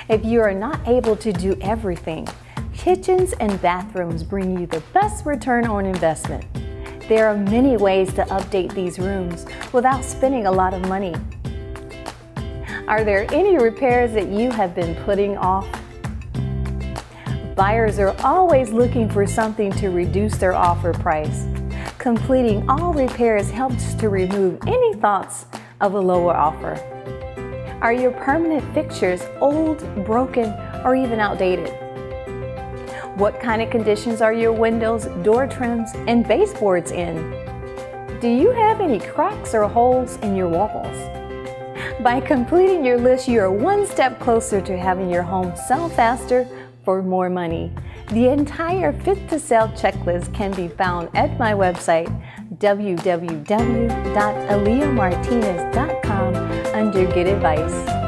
If you are not able to do everything, kitchens and bathrooms bring you the best return on investment. There are many ways to update these rooms without spending a lot of money. Are there any repairs that you have been putting off? Buyers are always looking for something to reduce their offer price. Completing all repairs helps to remove any thoughts of a lower offer. Are your permanent fixtures old, broken, or even outdated? What kind of conditions are your windows, door trims, and baseboards in? Do you have any cracks or holes in your walls? By completing your list, you are one step closer to having your home sell faster for more money. The entire Fit to Sell checklist can be found at my website, www.aliyahmartinez.com, under Get Advice.